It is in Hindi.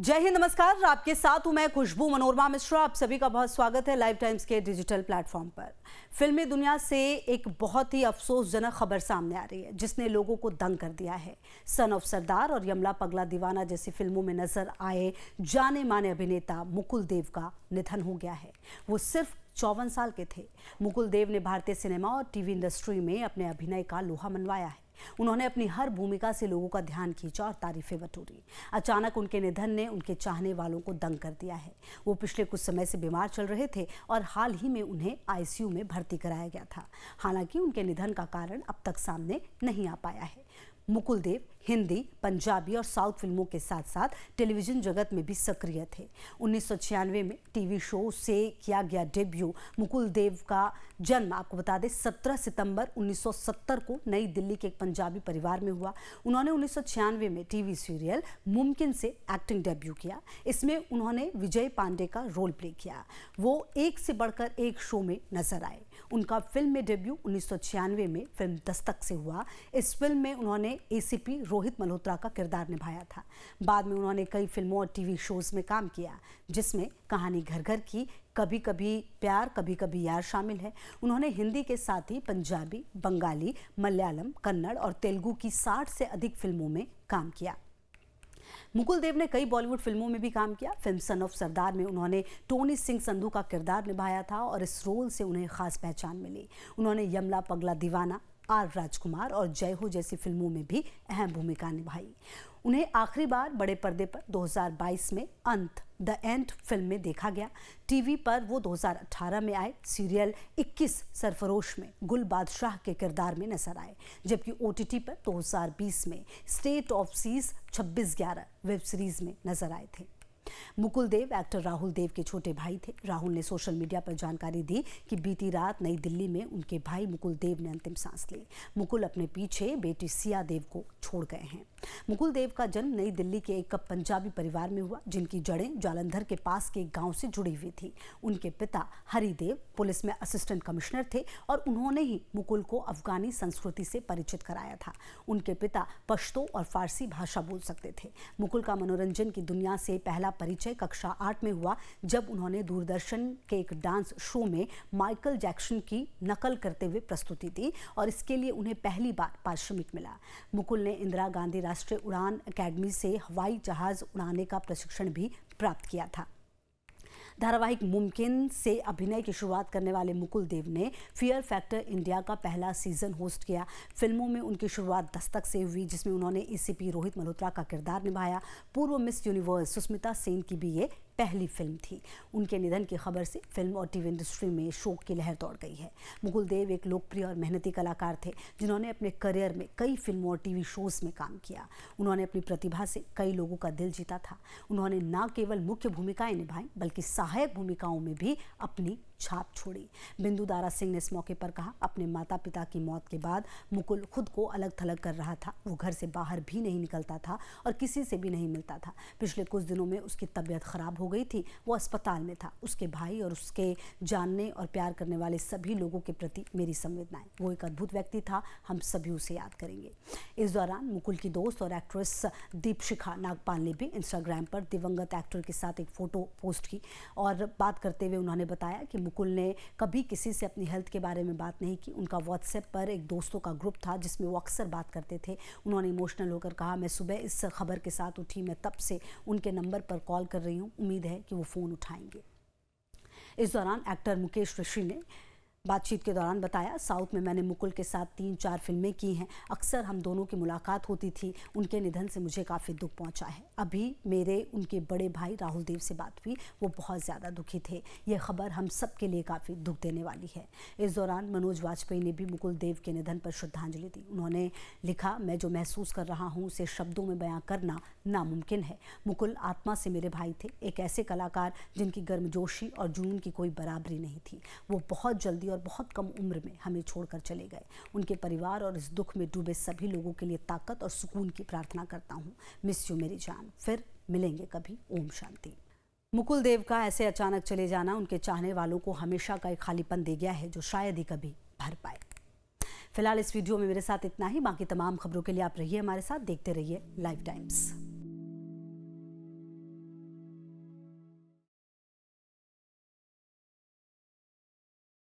जय हिंद, नमस्कार। आपके साथ हूं मैं खुशबू मनोरमा मिश्रा। आप सभी का बहुत स्वागत है लाइव टाइम्स के डिजिटल प्लेटफॉर्म पर। फिल्मी दुनिया से एक बहुत ही अफसोसजनक खबर सामने आ रही है जिसने लोगों को दंग कर दिया है। सन ऑफ सरदार और यमला पगला दीवाना जैसी फिल्मों में नजर आए जाने माने अभिनेता मुकुल देव का निधन हो गया है। वो सिर्फ 54 साल के थे। मुकुल देव ने भारतीय सिनेमा और टीवी इंडस्ट्री में अपने अभिनय का लोहा मनवाया है। उन्होंने अपनी हर भूमिका से लोगों का ध्यान खींचा और तारीफें बटोरी। अचानक उनके निधन ने उनके चाहने वालों को दंग कर दिया है। वो पिछले कुछ समय से बीमार चल रहे थे और हाल ही में उन्हें आईसीयू में भर्ती कराया गया था। हालांकि उनके निधन का कारण अब तक सामने नहीं आ पाया है। मुकुल देव हिंदी, पंजाबी और साउथ फिल्मों के साथ साथ टेलीविजन जगत में भी सक्रिय थे। 1996 में टीवी शो से किया गया डेब्यू। मुकुल देव का जन्म आपको बता दें 17 सितंबर 1970 को नई दिल्ली के एक पंजाबी परिवार में हुआ। उन्होंने 1996 में टीवी सीरियल मुमकिन से एक्टिंग डेब्यू किया। इसमें उन्होंने विजय पांडे का रोल प्ले किया। वो एक से बढ़कर एक शो में नजर आए। उनका फिल्म में डेब्यू 1996 में फिल्म दस्तक से हुआ। इस फिल्म में उन्होंने एसीपी रोहित मल्होत्रा का किरदार निभाया था। बाद में उन्होंने कई फिल्मों और टीवी शोज में काम किया जिसमें कहानी घर घर की, कभी कभी प्यार कभी कभी यार शामिल है। उन्होंने हिंदी के साथ ही पंजाबी, बंगाली, मलयालम, कन्नड़ और तेलुगु की 60 से अधिक फिल्मों में काम किया। मुकुल देव ने कई बॉलीवुड फिल्मों में भी काम किया। फिल्म सन ऑफ सरदार में उन्होंने टोनी सिंह संधू का किरदार निभाया था और इस रोल से उन्हें खास पहचान मिली। उन्होंने यमला पगला दीवाना, आर राजकुमार और जय हो जैसी फिल्मों में भी अहम भूमिका निभाई। उन्हें आखिरी बार बड़े पर्दे पर 2022 में अंत द एंड फिल्म में देखा गया। टीवी पर वो 2018 में आए सीरियल 21 सरफरोश में गुल बादशाह के किरदार में नजर आए, जबकि ओटीटी पर 2020 में State of Siege 26/11 web series में नजर आए थे। मुकुल देव एक्टर राहुल देव के छोटे भाई थे। राहुल ने सोशल मीडिया पर जानकारी दी कि बीती रात नई दिल्ली में उनके भाई मुकुल देव ने अंतिम सांस ली। मुकुल अपने पीछे बेटी सिया देव को छोड़ गए हैं। मुकुल देव का जन्म नई दिल्ली के एक पंजाबी परिवार में हुआ जिनकी जड़ें जालंधर के पास के एक गांव से जुड़ी हुई थी। उनके पिता हरिदेव पुलिस में असिस्टेंट कमिश्नर थे और उन्होंने ही मुकुल को अफगानी संस्कृति से परिचित कराया था। उनके पिता पश्तो और फारसी भाषा बोल सकते थे। मुकुल का मनोरंजन की दुनिया से पहला परिचय कक्षा 8 में हुआ जब उन्होंने दूरदर्शन के एक डांस शो में माइकल जैक्सन की नकल करते हुए प्रस्तुति दी और इसके लिए उन्हें पहली बार पारिश्रमिक मिला। मुकुल ने इंदिरा गांधी राष्ट्रीय उड़ान अकेडमी से हवाई जहाज उड़ाने का प्रशिक्षण भी प्राप्त किया था। धारावाहिक मुमकिन से अभिनय की शुरुआत करने वाले मुकुल देव ने फियर फैक्टर इंडिया का पहला सीजन होस्ट किया। फिल्मों में उनकी शुरुआत दस्तक से हुई जिसमें उन्होंने एसीपी रोहित मल्होत्रा का किरदार निभाया। पूर्व मिस यूनिवर्स सुष्मिता सेन की भी ये पहली फिल्म थी। उनके निधन की खबर से फिल्म और टीवी इंडस्ट्री में शोक की लहर दौड़ गई है। मुकुल देव एक लोकप्रिय और मेहनती कलाकार थे जिन्होंने अपने करियर में कई फिल्मों और टीवी शोज में काम किया। उन्होंने अपनी प्रतिभा से कई लोगों का दिल जीता था। उन्होंने न केवल मुख्य भूमिकाएं निभाई बल्कि सहायक भूमिकाओं में भी अपनी छाप छोड़ी। बिंदु दारा सिंह ने इस मौके पर कहा, अपने माता पिता की मौत के बाद मुकुल खुद को अलग थलग कर रहा था। वो घर से बाहर भी नहीं निकलता था और किसी से भी नहीं मिलता था। पिछले कुछ दिनों में उसकी तबीयत खराब हो गई थी। वो अस्पताल में था। उसके भाई और उसके जानने और प्यार करने वाले सभी लोगों के प्रति मेरी संवेदनाएं। वो एक अद्भुत व्यक्ति था। हम सभी उसे याद करेंगे। इस दौरान मुकुल की दोस्त और एक्ट्रेस दीपशिखा नागपाल ने भी इंस्टाग्राम पर दिवंगत एक्टर के साथ एक फोटो पोस्ट की और बात करते हुए उन्होंने बताया कि मुकुल ने कभी किसी से अपनी हेल्थ के बारे में बात नहीं की। उनका व्हाट्सएप पर एक दोस्तों का ग्रुप था जिसमें वो अक्सर बात करते थे। उन्होंने इमोशनल होकर कहा, मैं सुबह इस खबर के साथ उठी, मैं तब से उनके नंबर पर कॉल कर रही हूँ, उम्मीद है कि वो फ़ोन उठाएंगे। इस दौरान एक्टर मुकेश ऋषि ने बातचीत के दौरान बताया, साउथ में मैंने मुकुल के साथ 3-4 फिल्में की हैं। अक्सर हम दोनों की मुलाकात होती थी। उनके निधन से मुझे काफ़ी दुख पहुंचा है। अभी मेरे उनके बड़े भाई राहुल देव से बात हुई, वो बहुत ज़्यादा दुखी थे। यह खबर हम सब के लिए काफ़ी दुख देने वाली है। इस दौरान मनोज वाजपेयी ने भी मुकुल देव के निधन पर श्रद्धांजलि दी। उन्होंने लिखा, मैं जो महसूस कर रहा हूँ उसे शब्दों में बयां करना नामुमकिन है। मुकुल आत्मा से मेरे भाई थे, एक ऐसे कलाकार जिनकी गर्मजोशी और जुनून की कोई बराबरी नहीं थी। वो बहुत जल्दी और बहुत कम उम्र में हमें छोड़कर चले गए। उनके परिवार और इस दुख में डूबे सभी लोगों के लिए ताकत और सुकून की प्रार्थना करता हूँ। मिस यू मेरी जान, फिर मिलेंगे कभी। ओम शांति। मुकुल देव का ऐसे अचानक चले जाना उनके चाहने वालों को हमेशा का एक खालीपन दे गया है जो शायद ही कभी भर पाए। फिलहाल इस वीडियो में मेरे साथ इतना ही। बाकी तमाम खबरों के लिए आप रहिए हमारे साथ, देखते रहिए लाइव टाइम्स।